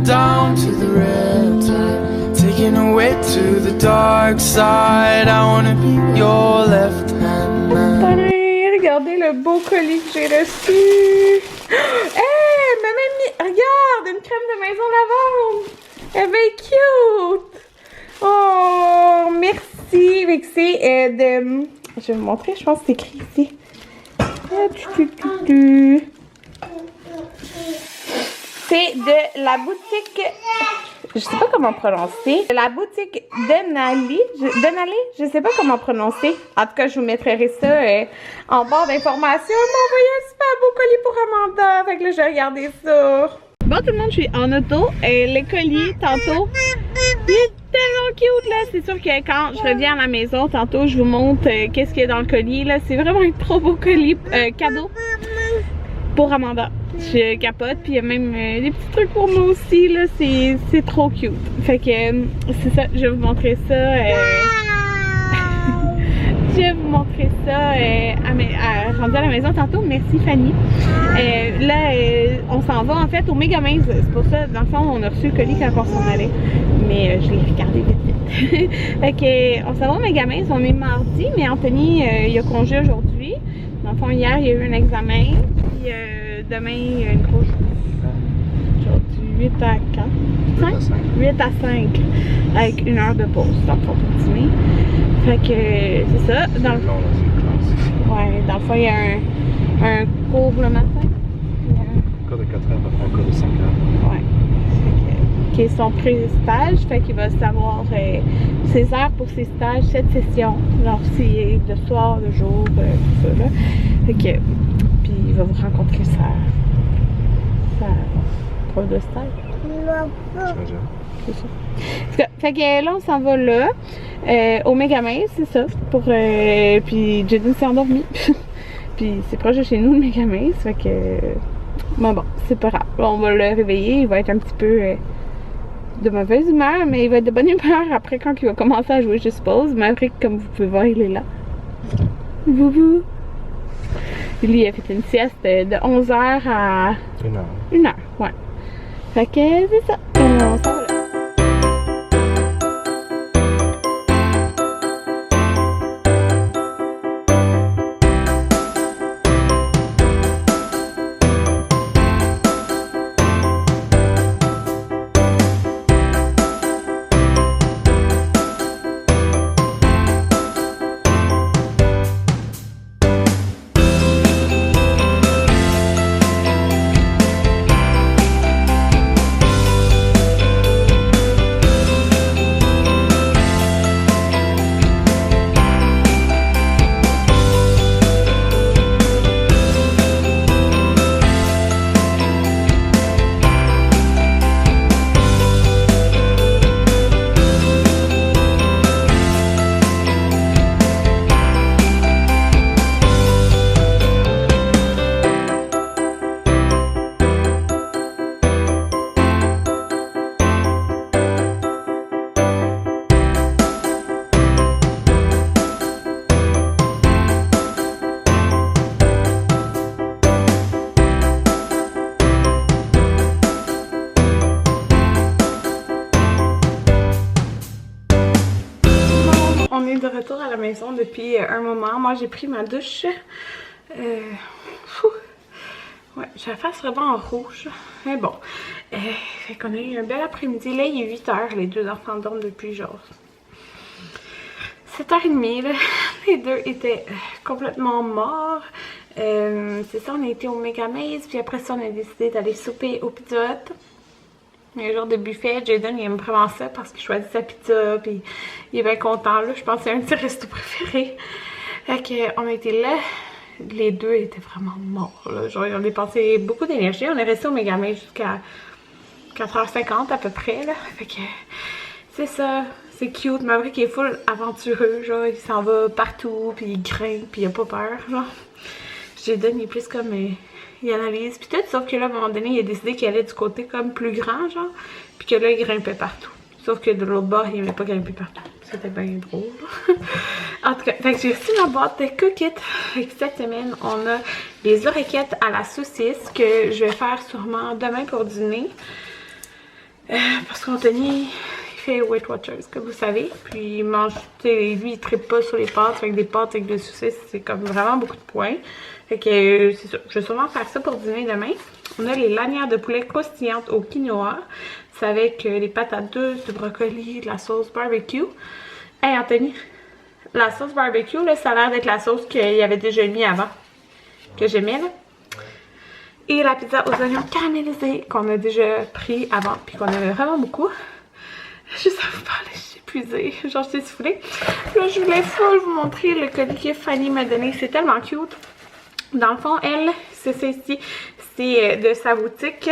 down to the red tide, taking away to the dark side. I wanna be your left hand man. Regardez le beau colis que j'ai reçu. Hey, maman, regarde, une crème de maison lavande. Elle est bien cute. Oh, merci. C'est de... Je vais vous montrer, je pense que c'est écrit ici. C'est de la boutique... Je sais pas comment prononcer. La boutique Denali. Je sais pas comment prononcer. En tout cas, je vous mettrai ça en barre d'informations. Elle m'a envoyé un super beau colis pour Amanda. Fait que là, j'ai regardé ça. Bon, tout le monde, je suis en auto. Le colis, tantôt, il est tellement cute, là. C'est sûr que quand je reviens à la maison, tantôt, je vous montre qu'est-ce qu'il y a dans le colis, là. C'est vraiment un trop beau colis cadeau pour Amanda. Je capote, puis il y a même des petits trucs pour moi aussi, là, c'est trop cute. Fait que c'est ça, je vais vous montrer ça. Je vais vous montrer ça rendu à la maison tantôt. Merci Fanny. Là, on s'en va en fait au Megaminz. C'est pour ça, dans le fond, on a reçu le colis quand on s'en allait. Mais je l'ai regardé vite. Fait que on s'en va au Megaminz, on est mardi, mais Anthony, il a congé aujourd'hui. Dans le fond, hier, il y a eu un examen. Puis demain, il y a une grosse aujourd'hui, 8 à 4? 5? 8 à 5. Avec 1 heure de pause, dans le fond, pour dîner. Fait que c'est ça. Dans le fond, dans le fond, il y a un cours le matin. Un cours de 4 heures, un cours de 5 heures. Ouais. Fait que, qui est son pré-stage. Fait qu'il va savoir ses heures pour ses stages, cette session. Genre, s'il est de soir, de jour, tout ça, là. Fait que, puis il va vous rencontrer sa prof de stage. C'est ça. Fait que là, on s'en va là, au Megaminz, c'est ça. Puis Jaden s'est endormi. Puis c'est proche de chez nous, le Megaminz. Fait que. Bon, c'est pas grave. On va le réveiller. Il va être un petit peu de mauvaise humeur, mais il va être de bonne humeur après quand il va commencer à jouer, je suppose. Maverick, comme vous pouvez voir, il est là. Boubou. Lui, il a fait une sieste de 11h à 1 heure. Ouais. Fait que c'est ça. On s'en va là. De retour à la maison depuis un moment. Moi, j'ai pris ma douche. Ouais, j'ai la face vraiment en rouge. Mais bon. Fait qu'on a eu un bel après-midi. Là, il est 8h. Les deux enfants dorment depuis genre 7h30. Là. Les deux étaient complètement morts. C'est ça, on a été au Megaminz. Puis après ça, on a décidé d'aller souper au Pizza Hut. Un jour de buffet, Jaden il aime vraiment ça parce qu'il choisit sa pizza puis il est bien content là. Je pense que c'est un de ses restos préférés. Fait qu'on a été là, les deux étaient vraiment morts là. Genre on a dépensé beaucoup d'énergie. On est resté au Megaminz jusqu'à 4h50 à peu près là. Fait que c'est ça, c'est cute. Maverick est full aventureux, genre il s'en va partout puis il grimpe puis il a pas peur genre. Jaden il est plus comme... il analyse, puis tout, sauf que là, à un moment donné, il a décidé qu'il allait du côté comme plus grand, genre, puis que là, il grimpait partout. Sauf que de l'autre bord, il n'aimait pas grimper partout. C'était bien drôle. En tout cas, fait que j'ai reçu ma boîte de cookies. Cette semaine, on a des oreillettes à la saucisse que je vais faire sûrement demain pour dîner. Parce qu'Anthony, il fait Weight Watchers, comme vous savez. Puis il mange, lui, il trippe pas sur les pâtes. Fait que des pâtes avec des saucisses, c'est comme vraiment beaucoup de points. Fait que c'est ça. Je vais sûrement faire ça pour dîner demain. On a les lanières de poulet croustillantes au quinoa. C'est avec les patates douces, du brocoli, de la sauce barbecue. Hey Anthony, la sauce barbecue, là, ça a l'air d'être la sauce qu'il y avait déjà mis avant. Que j'aimais, là. Et la pizza aux oignons caramélisés qu'on a déjà pris avant, puis qu'on aimait vraiment beaucoup. Juste à vous parler, je suis épuisée, genre je suis essoufflée. Là, je voulais vous montrer le colis que Fanny m'a donné, c'est tellement cute. Dans le fond, elle, c'est ça ici, c'est de sa boutique.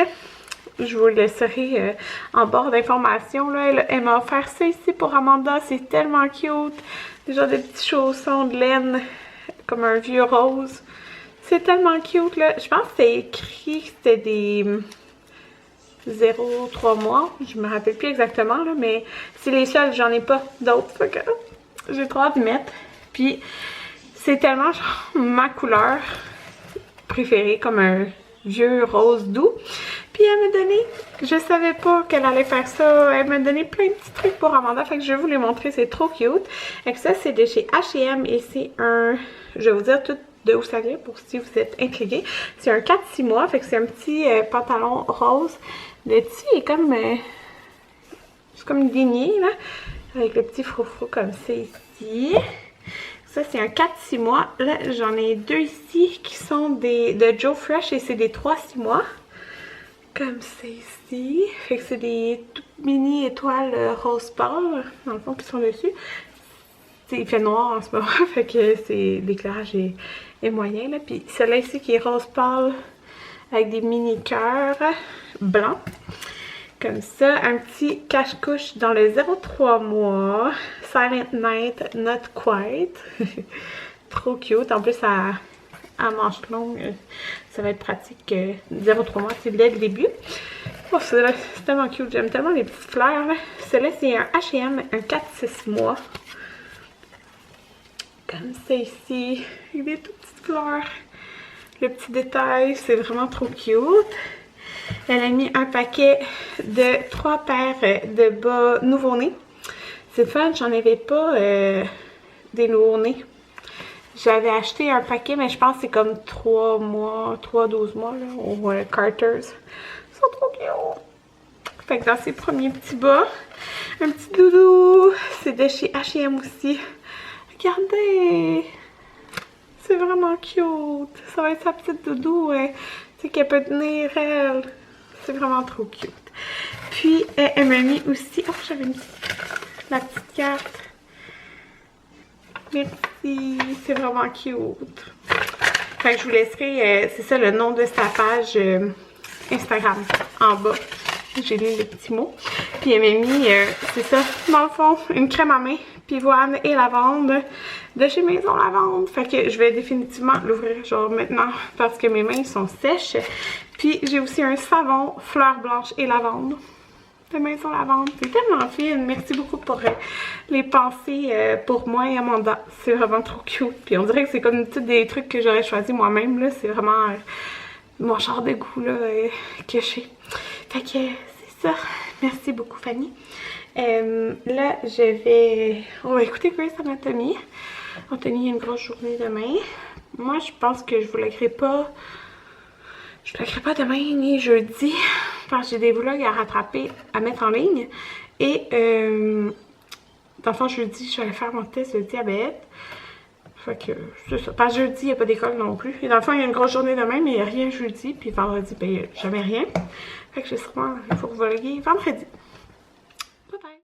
Je vous laisserai en barre d'informations. Elle m'a offert ça ici pour Amanda, c'est tellement cute. Des genre des petits chaussons de laine, comme un vieux rose. C'est tellement cute, là. Je pense que c'est écrit que c'était des 0-3 mois. Je me rappelle plus exactement, là, mais c'est les seuls. J'en ai pas d'autres. Fait que j'ai trop hâte d'y mettre. Puis, c'est tellement genre ma couleur préférée, comme un vieux rose doux. Puis, elle m'a donné, je savais pas qu'elle allait faire ça. Elle m'a donné plein de petits trucs pour Amanda. Fait que je vais vous les montrer. C'est trop cute. Et ça, c'est de chez H&M et c'est un... Je vais vous dire tout de où ça vient pour si vous êtes intrigués. C'est un 4-6 mois, fait que c'est un petit pantalon rose. Le dessus est comme... c'est comme une lignée, là. Avec le petit froufrou comme ça ici. Ça, c'est un 4-6 mois. Là, j'en ai deux ici qui sont de Joe Fresh et c'est des 3-6 mois. Comme ça ici. Fait que c'est des tout mini étoiles rose pâle, dans le fond, qui sont dessus. Il fait noir en ce moment, fait que l'éclairage est moyen, là. Puis celle-là ici qui est rose pâle avec des mini cœurs blancs. Comme ça, un petit cache-couche dans le 0-3 mois. Silent Night, Not Quite. Trop cute. En plus, à manche longue, ça va être pratique. 0-3 mois, c'est dès le début. Oh, c'est tellement cute. J'aime tellement les petites fleurs, là. Celle-là, c'est un H&M, un 4-6 mois. Comme ça ici, avec des toutes petites fleurs. Le petit détail, c'est vraiment trop cute. Elle a mis un paquet de 3 paires de bas nouveau-nés. C'est fun, j'en avais pas des nouveau-nés. J'avais acheté un paquet, mais je pense que c'est comme 3 mois, 3-12 mois, là, au Carter's. Ils sont trop cute. Fait que dans ces premiers petits bas, un petit doudou. C'est de chez H&M aussi. Regardez! C'est vraiment cute! Ça va être sa petite doudou, tu sais, qu'elle peut tenir, elle. C'est vraiment trop cute. Puis, elle m'a mis aussi... Oh, j'avais mis la petite carte. Merci! C'est vraiment cute. Fait que je vous laisserai, c'est ça, le nom de sa page Instagram, en bas. J'ai lu les petits mots. Puis elle m'a mis, c'est ça, dans le fond, une crème à main, pivoine et lavande de chez Maison Lavande. Fait que je vais définitivement l'ouvrir genre maintenant parce que mes mains sont sèches. Puis j'ai aussi un savon fleur blanche et lavande de Maison Lavande. C'est tellement fine. Merci beaucoup pour les pensées pour moi et Amanda. C'est vraiment trop cute. Puis on dirait que c'est comme tous des trucs que j'aurais choisi moi-même, là. C'est vraiment mon genre de goût, là, que j'ai. Fait que c'est ça. Merci beaucoup, Fanny. Là, on va écouter Grey's Anatomy. Anthony a une grosse journée demain. Moi, je pense que je vous vloggerai pas. Je vloggerai pas demain ni jeudi. Parce que j'ai des vlogs à rattraper, à mettre en ligne. Et dans le fond, jeudi, je vais aller faire mon test de diabète. Fait que c'est ça. Parce que jeudi, il n'y a pas d'école non plus. Et dans le fond, il y a une grosse journée demain, mais il n'y a rien jeudi. Puis vendredi, ben, jamais rien. Fait que je vais sûrement vous vlogger vendredi.